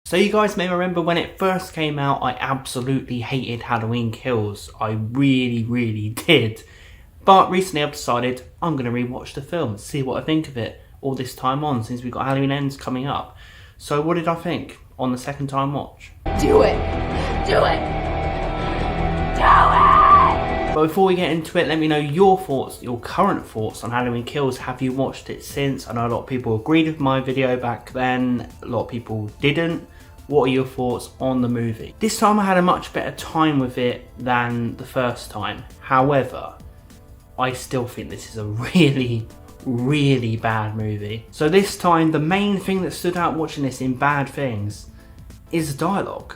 So you guys may remember when it first came out, I absolutely hated Halloween Kills. I really did. But recently I've decided I'm going to rewatch the film, see what I think of it all this time on, since we've got Halloween Ends coming up. So what did I think on the second time watch? Do it! Do it! Do it! But before we get into it, let me know your thoughts, your current thoughts on Halloween Kills. Have you watched it since? I know a lot of people agreed with my video back then, a lot of people didn't. What are your thoughts on the movie? This time I had a much better time with it than the first time. However, I still think this is a really bad movie. So this time, the main thing that stood out watching this in bad things is the dialogue.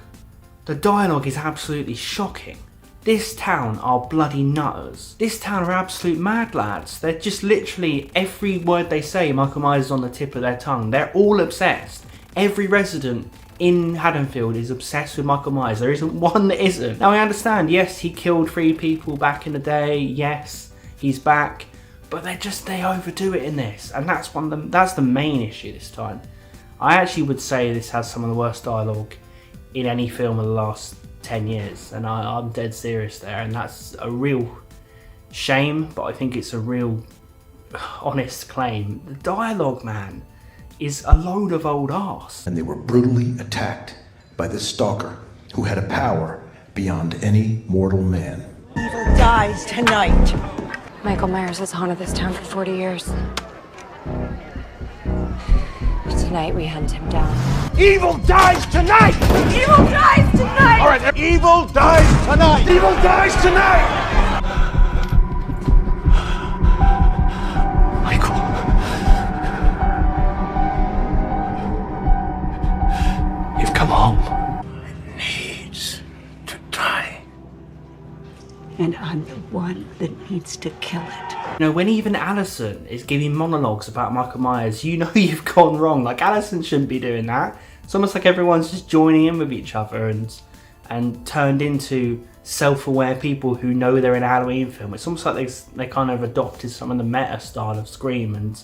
The dialogue is absolutely shocking. This town are bloody nutters. This town are absolute mad lads. They're just literally, every word they say, Michael Myers is on the tip of their tongue. They're all obsessed. Every resident in Haddonfield is obsessed with Michael Myers. There isn't one that isn't. Now I understand, yes, he killed 3 people back in the day. Yes, he's back. But they overdo it in this. And that's the main issue this time. I actually would say this has some of the worst dialogue in any film of the last 10 years. And I'm dead serious there. And that's a real shame, but I think it's a real honest claim. The dialogue, man, is a load of old arse. And they were brutally attacked by this stalker who had a power beyond any mortal man. Evil dies tonight. Michael Myers has haunted this town for 40 years. Tonight we hunt him down. Evil dies tonight! Evil dies tonight! All right, evil dies tonight! Evil dies tonight! And I'm the one that needs to kill it. You know, when even Alison is giving monologues about Michael Myers, you know you've gone wrong. Like, Alison shouldn't be doing that. It's almost like everyone's just joining in with each other and turned into self-aware people who know they're in a Halloween film. It's almost like they kind of adopted some of the meta style of Scream, and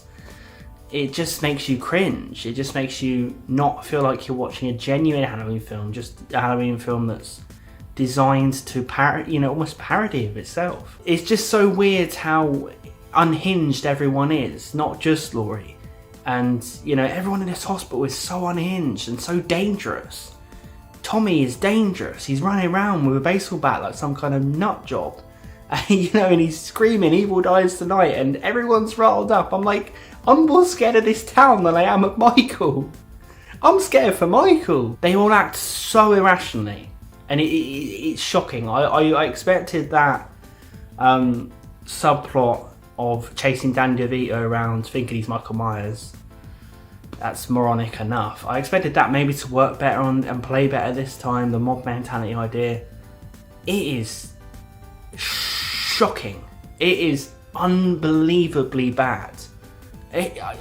it just makes you cringe. It just makes you not feel like you're watching a genuine Halloween film, just a Halloween film that's designed to almost parody of itself. It's just so weird how unhinged everyone is, not just Laurie. And, you know, everyone in this hospital is so unhinged and so dangerous. Tommy is dangerous. He's running around with a baseball bat like some kind of nut job. You know, and he's screaming, "Evil dies tonight," and everyone's riled up. I'm like, I'm more scared of this town than I am of Michael. I'm scared for Michael. They all act so irrationally. And it's shocking. I expected that subplot of chasing Danny DeVito around thinking he's Michael Myers. That's moronic enough. I expected that maybe to work better and play better this time, the mob mentality idea. It is shocking. It is unbelievably bad. I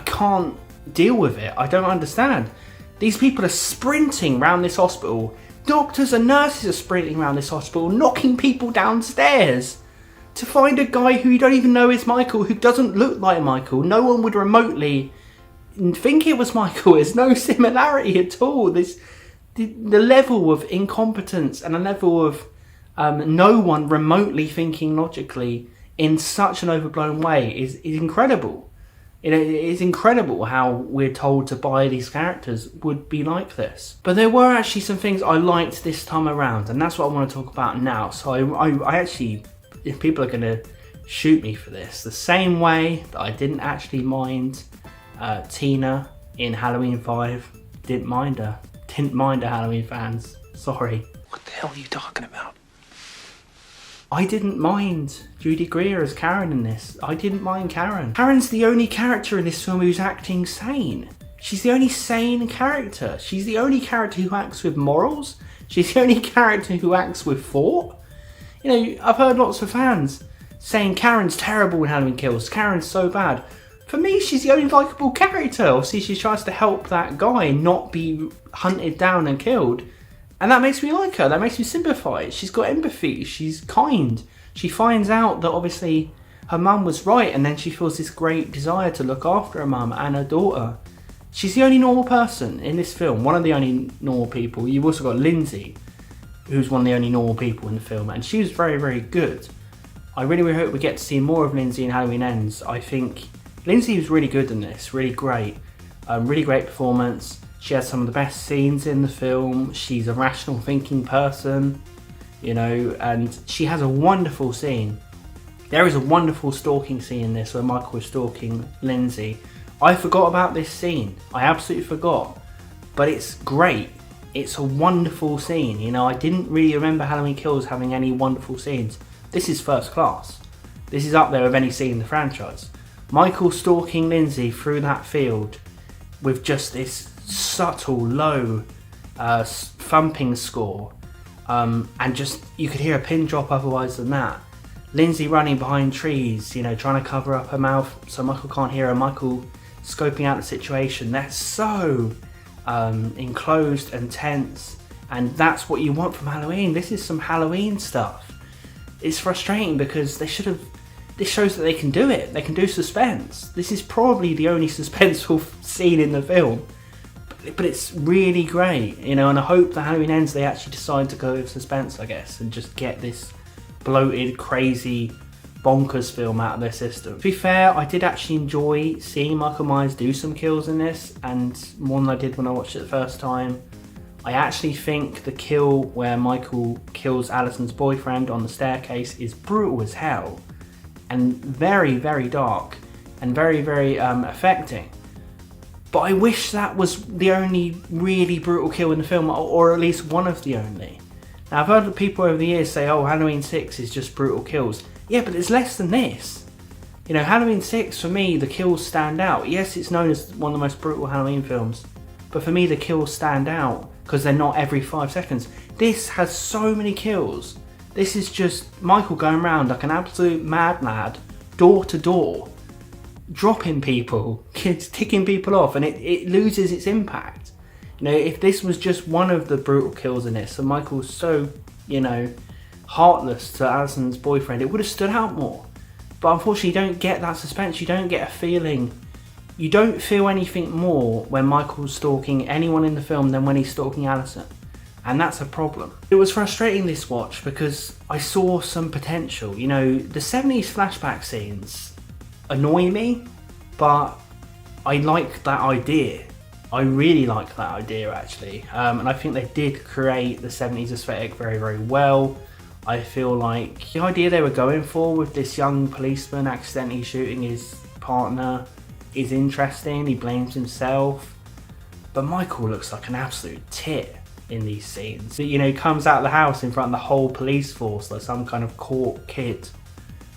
can't deal with it. I don't understand. These people are sprinting around this hospital. Doctors and nurses are sprinting around this hospital, knocking people downstairs to find a guy who you don't even know is Michael, who doesn't look like Michael. No one would remotely think it was Michael. There's no similarity at all. The level of incompetence and a level of no one remotely thinking logically in such an overblown way is incredible. You know, it's incredible how we're told to buy these characters would be like this. But there were actually some things I liked this time around, and that's what I want to talk about now. So I actually, if people are going to shoot me for this, the same way that I didn't actually mind Tina in Halloween 5, didn't mind her Halloween fans, sorry. What the hell are you talking about? I didn't mind Judy Greer as Karen in this. I didn't mind Karen. Karen's the only character in this film who's acting sane. She's the only sane character. She's the only character who acts with morals. She's the only character who acts with thought. You know, I've heard lots of fans saying Karen's terrible in Halloween Kills. Karen's so bad. For me, she's the only likeable character. Obviously, she tries to help that guy not be hunted down and killed. And that makes me like her, that makes me sympathise. She's got empathy, she's kind. She finds out that obviously her mum was right, and then she feels this great desire to look after her mum and her daughter. She's the only normal person in this film, one of the only normal people. You've also got Lindsay, who's one of the only normal people in the film, and she was very, very good. I really, really hope we get to see more of Lindsay in Halloween Ends. I think Lindsay was really good in this, really great. Really great performance. She has some of the best scenes in the film. She's a rational thinking person, you know, and she has a wonderful scene. There is a wonderful stalking scene in this where Michael is stalking Lindsay. I forgot about this scene. I absolutely forgot. But it's great. It's a wonderful scene. You know, I didn't really remember Halloween Kills having any wonderful scenes. This is first class. This is up there with any scene in the franchise. Michael stalking Lindsay through that field with just this subtle, low, thumping score. And just, you could hear a pin drop otherwise than that. Lindsay running behind trees, you know, trying to cover up her mouth so Michael can't hear her. Michael scoping out the situation. That's so enclosed and tense, and that's what you want from Halloween. This is some Halloween stuff. It's frustrating because they should have. This shows that they can do it. They can do suspense. This is probably the only suspenseful scene in the film, but it's really great, you know. And I hope that Halloween Ends they actually decide to go with suspense, I guess, and just get this bloated, crazy, bonkers film out of their system. To be fair, I did actually enjoy seeing Michael Myers do some kills in this, and more than I did when I watched it the first time. I actually think the kill where Michael kills Alison's boyfriend on the staircase is brutal as hell, and very, very dark, and very, very affecting. But I wish that was the only really brutal kill in the film, or at least one of the only. Now, I've heard people over the years say, oh, Halloween 6 is just brutal kills. Yeah, but it's less than this. You know, Halloween 6, for me, the kills stand out. Yes, it's known as one of the most brutal Halloween films, but for me, the kills stand out because they're not every 5 seconds. This has so many kills. This is just Michael going around like an absolute mad lad, door to door, dropping people, kids ticking people off, and it loses its impact. You know, if this was just one of the brutal kills in this, and Michael's so, you know, heartless to Alison's boyfriend, it would have stood out more. But unfortunately, you don't get that suspense, you don't get a feeling, you don't feel anything more when Michael's stalking anyone in the film than when he's stalking Alison. And that's a problem. It was frustrating this watch because I saw some potential. You know, the 70s flashback scenes annoy me, but I like that idea. I really like that idea actually, and I think they did create the 70s aesthetic very, very well. I feel like the idea they were going for with this young policeman accidentally shooting his partner is interesting. He blames himself, but Michael looks like an absolute tit in these scenes. You know, he comes out of the house in front of the whole police force like some kind of caught kid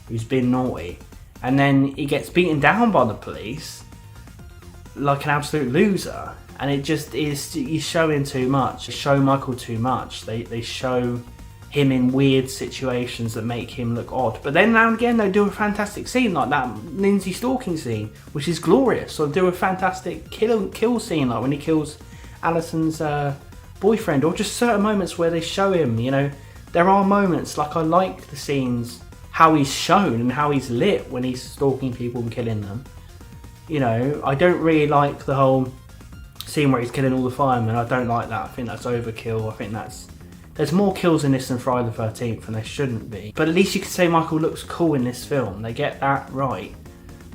who's been naughty, and then he gets beaten down by the police like an absolute loser, and it just is, you're showing too much. They show Michael too much. They show him in weird situations that make him look odd, but then now and again they do a fantastic scene like that Lindsay stalking scene, which is glorious, or do a fantastic kill scene like when he kills Alison's boyfriend, or just certain moments where they show him, you know. There are moments, like I like the scenes, how he's shown and how he's lit when he's stalking people and killing them. You know, I don't really like the whole scene where he's killing all the firemen. I don't like that. I think that's overkill. I think there's more kills in this than Friday the 13th, and there shouldn't be. But at least you could say Michael looks cool in this film. They get that right.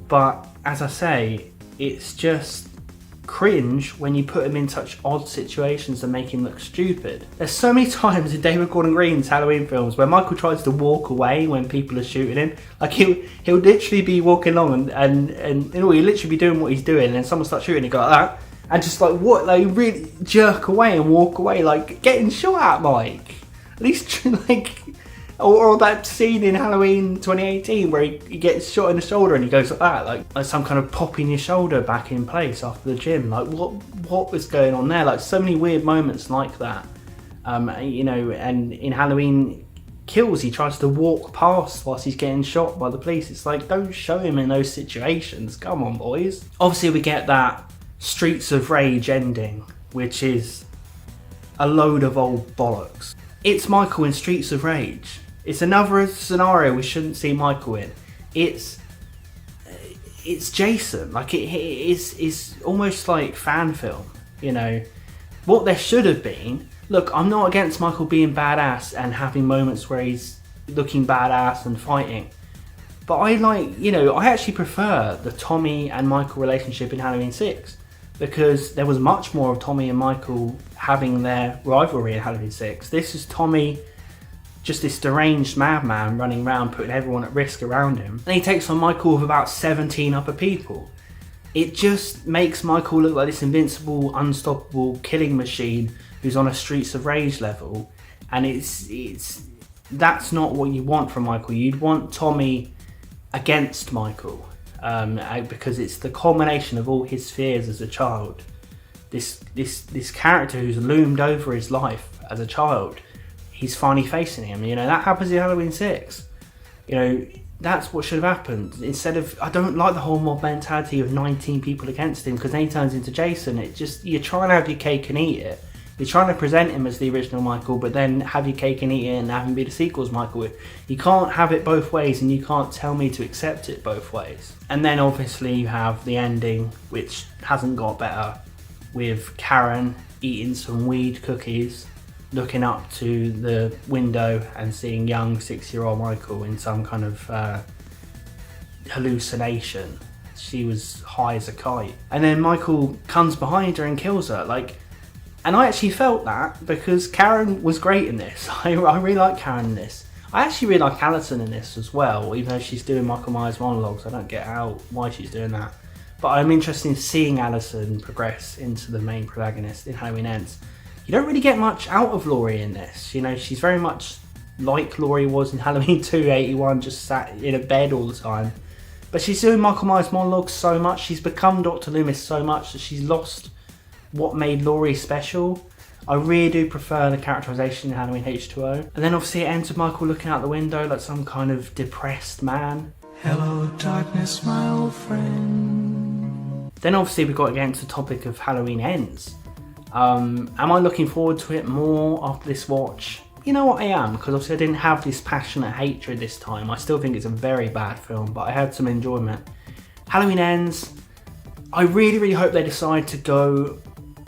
But as I say, it's just cringe when you put him in such odd situations and make him look stupid. There's so many times in David Gordon Green's Halloween films where Michael tries to walk away when people are shooting him. Like he'll literally be walking along and you know, he'll literally be doing what he's doing, and then someone starts shooting, he go like that, and just like what, like really jerk away and walk away, like getting shot at, Mike. At least like, or that scene in Halloween 2018 where he gets shot in the shoulder and he goes like that, like some kind of popping your shoulder back in place after the gym. Like what was going on there? Like so many weird moments like that. You know, and in Halloween Kills, he tries to walk past whilst he's getting shot by the police. It's like, don't show him in those situations. Come on, boys. Obviously, we get that Streets of Rage ending, which is a load of old bollocks. It's Michael in Streets of Rage. It's another scenario we shouldn't see Michael in. It's it's Jason. Like it's almost like fan film, you know. What there should have been. Look, I'm not against Michael being badass and having moments where he's looking badass and fighting. But I actually prefer the Tommy and Michael relationship in Halloween 6. Because there was much more of Tommy and Michael having their rivalry in Halloween 6. This is Tommy, just this deranged madman running around putting everyone at risk around him. And he takes on Michael with about 17 other people. It just makes Michael look like this invincible, unstoppable killing machine who's on a Streets of Rage level. And that's not what you want from Michael. You'd want Tommy against Michael. Because it's the culmination of all his fears as a child. This character who's loomed over his life as a child, he's finally facing him. You know, that happens in Halloween 6. You know, that's what should have happened. Instead of, I don't like the whole mob mentality of 19 people against him, because then he turns into Jason. It just, you're trying to have your cake and eat it. You're trying to present him as the original Michael, but then have your cake and eat it and have him be the sequel's Michael. You can't have it both ways, and you can't tell me to accept it both ways. And then obviously you have the ending, which hasn't got better, with Karen eating some weed cookies, looking up to the window and seeing young 6-year-old Michael in some kind of hallucination. She was high as a kite. And then Michael comes behind her and kills her. And I actually felt that because Karen was great in this. I really like Karen in this. I actually really like Alison in this as well, even though she's doing Michael Myers monologues. I don't get why she's doing that. But I'm interested in seeing Alison progress into the main protagonist in Halloween Ends. You don't really get much out of Laurie in this. You know, she's very much like Laurie was in Halloween 2, 81, just sat in a bed all the time. But she's doing Michael Myers monologues so much, she's become Dr. Loomis so much that she's lost what made Laurie special. I really do prefer the characterization in Halloween H2O. And then obviously it ends with Michael looking out the window like some kind of depressed man. Hello, darkness, my old friend. Then obviously we got to get into the topic of Halloween Ends. Am I looking forward to it more after this watch? You know what, I am, because obviously I didn't have this passionate hatred this time. I still think it's a very bad film, but I had some enjoyment. Halloween Ends, I really, really hope they decide to go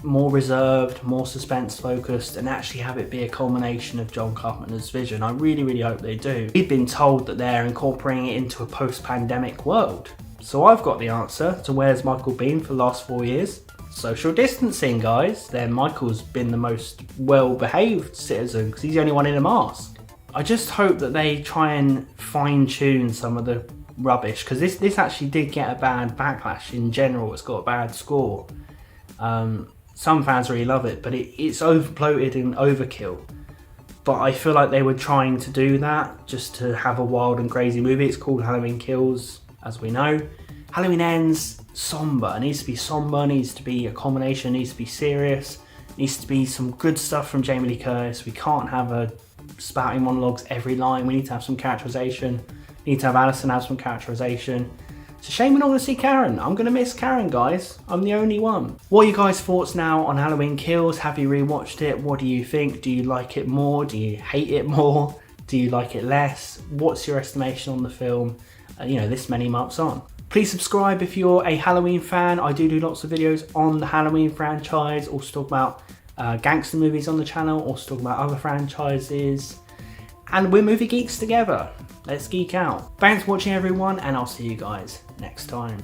more reserved, more suspense focused, and actually have it be a culmination of John Carpenter's vision. I really, really hope they do. We've been told that they're incorporating it into a post-pandemic world. So I've got the answer to where's Michael been for the last 4 years. Social distancing, guys. Then Michael's been the most well-behaved citizen because he's the only one in a mask. I just hope that they try and fine-tune some of the rubbish, because this actually did get a bad backlash in general. It's got a bad score. Some fans really love it, but it's overbloated and overkill. But I feel like they were trying to do that just to have a wild and crazy movie. It's called Halloween Kills, as we know. Halloween Ends, somber. It needs to be somber, it needs to be a combination, it needs to be serious. It needs to be some good stuff from Jamie Lee Curtis. We can't have her spouting monologues every line. We need to have some characterization. We need to have Alison have some characterization. It's a shame we're not going to see Karen. I'm going to miss Karen, guys. I'm the only one. What are you guys' thoughts now on Halloween Kills? Have you rewatched it? What do you think? Do you like it more? Do you hate it more? Do you like it less? What's your estimation on the film, this many months on? Please subscribe if you're a Halloween fan. I do lots of videos on the Halloween franchise. Also talk about gangster movies on the channel. Also talk about other franchises. And we're movie geeks together. Let's geek out. Thanks for watching, everyone, and I'll see you guys next time.